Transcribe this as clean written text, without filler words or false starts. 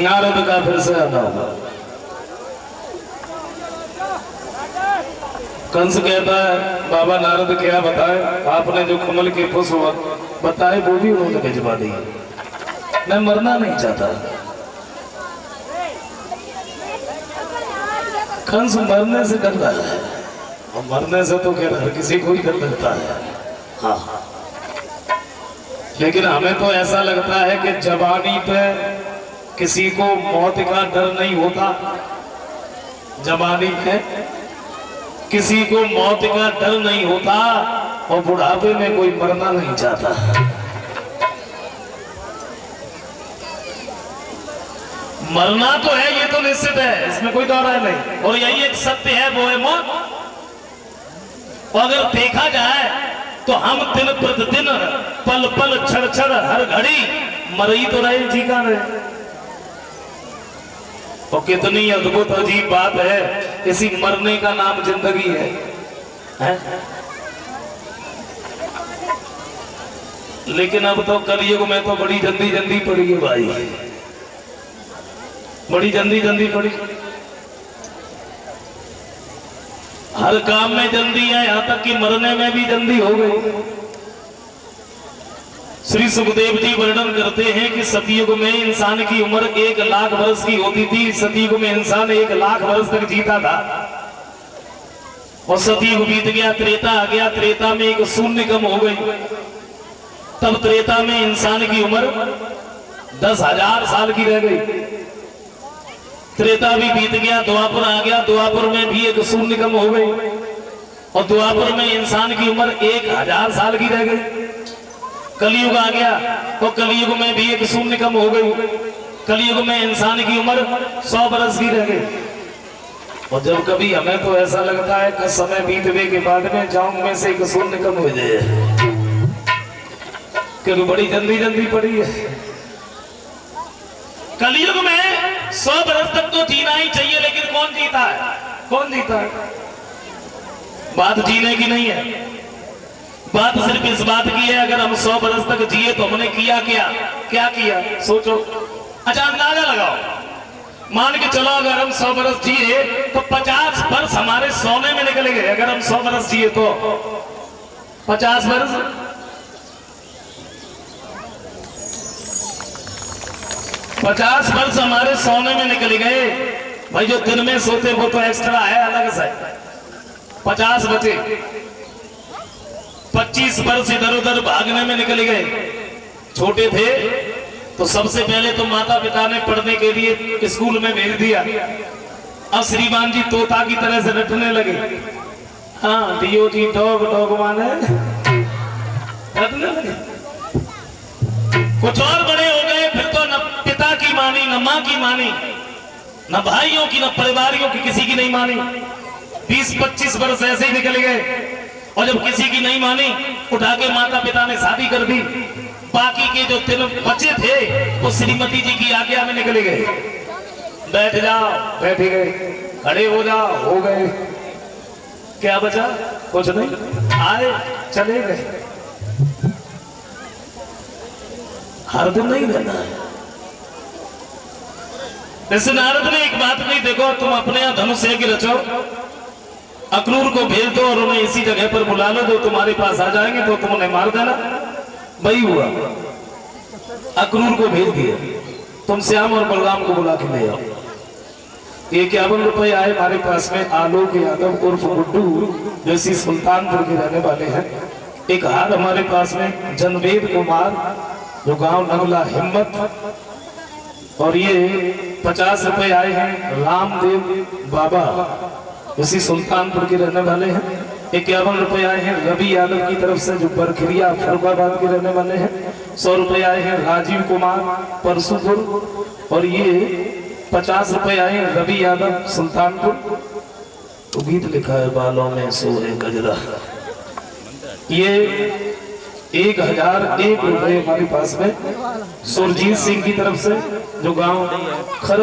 नारद का फिर से आना होगा। कंस कहता है बाबा नारद क्या बताए, आपने जो कमल के पुष्प बताए वो भी उन्होंने भिजवा दी। मैं मरना नहीं चाहता। कंस मरने से डर रहा है, और मरने से तो खैर हर किसी को ही डर लगता है। हाँ, लेकिन हमें तो ऐसा लगता है कि जवानी पे किसी को मौत का डर नहीं होता। जवानी में किसी को मौत का डर नहीं होता, और बुढ़ापे में कोई मरना नहीं चाहता। मरना तो है, ये तो निश्चित है, इसमें कोई दौरा नहीं। और यही एक सत्य है, वो है मौत। और अगर देखा जाए तो हम दिन प्रतिदिन पल पल क्षण क्षण हर घड़ी मर ही तो रहे, जी का रहे। और कितनी अद्भुत अजीब बात है, इसी मरने का नाम जिंदगी है? लेकिन अब तो कलयुग में तो बड़ी जल्दी जल्दी पड़ी है भाई, बड़ी जल्दी जल्दी पड़ी। हर काम में जल्दी है, यहां तक कि मरने में भी जल्दी हो गई। श्री सुखदेव जी वर्णन करते हैं कि सतयुग में इंसान की उम्र 1 लाख वर्ष की होती थी। सतयुग में इंसान 1 लाख वर्ष तक जीता था, और सतयुग बीत गया, त्रेता आ गया। त्रेता में एक शून्य कम हो गई। तब त्रेता में इंसान की उम्र 10,000 साल की रह गई। त्रेता भी बीत गया, द्वापर आ गया। द्वापर में भी एक शून्य कम हो गई, और द्वापर में इंसान की उम्र 1,000 साल की रह गई। कलयुग आ गया, तो कलयुग में भी एक शून्य कम हो गई। कलयुग में इंसान की उम्र 100 बरस की रह गई। और जब कभी हमें तो ऐसा लगता है कि समय बीतने के बाद में जाऊं में से एक शून्य कम हो जाए, क्योंकि बड़ी जल्दी जल्दी पड़ी है। कलयुग में 100 बरस तक तो जीना ही चाहिए, लेकिन कौन जीता है? कौन जीता है? बात जीने की नहीं है, बात सिर्फ इस बात की है, अगर हम 100 बरस तक जिए तो हमने किया क्या? क्या किया? सोचो। अच्छा, अंदाजा लगाओ। मान के चलो अगर हम 100 बरस जिए तो 50 वर्ष हमारे सोने में निकल गए। अगर हम 100 बरस जिए तो 50 वर्ष, 50 वर्ष हमारे सोने में निकल गए। भाई जो दिन में सोते वो तो एक्स्ट्रा है, अलग से 50 बचे। 25 वर्ष इधर उधर भागने में निकल गए। छोटे थे तो सबसे पहले तो माता पिता ने पढ़ने के लिए स्कूल में भेज दिया। अब श्रीमान जी तोता की तरह से रटने लगे। हाँ, दियो जी डॉग डॉग माने रटने लगे। कुछ और बड़े हो गए, फिर तो न पिता की मानी, न माँ की मानी, न भाइयों की, न परिवारियों की, किसी की नहीं मानी। 20-25 वर्ष ऐसे ही निकल गए। और जब किसी की नहीं मानी, उठा के माता पिता ने शादी कर दी। बाकी के जो 3 बच्चे थे वो श्रीमती जी की आज्ञा में निकले गए। बैठ जाओ, बैठ गए। खड़े हो जाओ, हो गए। क्या बचा? कुछ नहीं, आए चले गए। हर दिन नहीं रहना है। जैसे नारद ने एक बात नहीं, देखो तुम अपने यहाँ धनुष एक रचो, अक्रूर को भेज दो और उन्हें इसी जगह पर बुला लो, जो तुम्हारे पास आ जाएंगे तो तुम उन्हें मार देना। वही हुआ, अक्रूर को भेज दिया, तुम श्याम और बलराम को बुला के ले आओ। 51 रुपए आए हमारे पास में। आलोक यादव उर्फ गुड्डू, जो इसी सुल्तानपुर के रहने वाले हैं। एक हार हमारे पास में जनवेद कुमार, जो गांव नगला हिम्मत। और ये 50 रुपए आए हैं रामदेव बाबा, उसी सुल्तानपुर के रहने वाले हैं। 51 रुपए आए हैं रवि यादव की तरफ से, जो बरखरिया फरुखाबाद के रहने वाले हैं। 100 रुपए आए हैं राजीव कुमार परसुपुर। और ये 50 रुपए आए हैं रवि यादव सुल्तानपुर। तो गीत लिखा है बालों में सोहे गजरा। ये 1001 रुपए हमारे पास में सुरजीत सिंह की तरफ से, जो गांव खरग